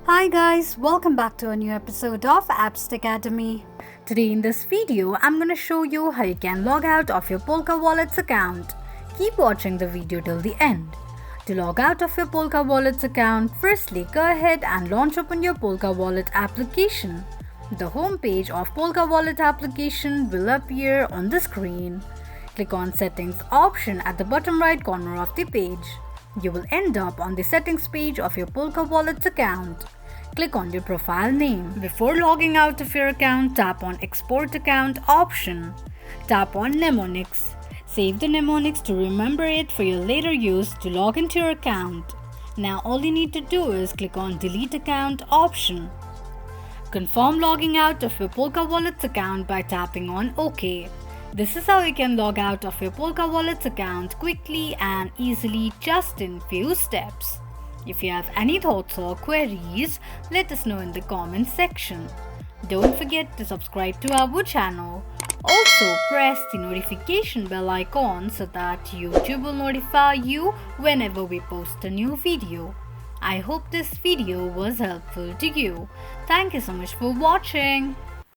Hi guys, welcome back to a new episode of Apps Academy. Today in this video, I'm gonna show you how you can log out of your Polkawallet's account. Keep watching the video till the end. To log out of your Polkawallet's account, firstly go ahead and launch open your Polkawallet application. The home page of Polkawallet application will appear on the screen. Click on Settings option at the bottom right corner of the page. You will end up on the settings page of your Polkawallet's account. Click on your profile name. Before logging out of your account, tap on Export Account option. Tap on Mnemonics. Save the mnemonics to remember it for your later use to log into your account. Now all you need to do is click on Delete Account option. Confirm logging out of your Polkawallet's account by tapping on OK. This is how you can log out of your Polkawallet's account quickly and easily just in few steps. If you have any thoughts or queries, let us know in the comments section. Don't forget to subscribe to our channel. Also, press the notification bell icon so that YouTube will notify you whenever we post a new video. I hope this video was helpful to you. Thank you so much for watching.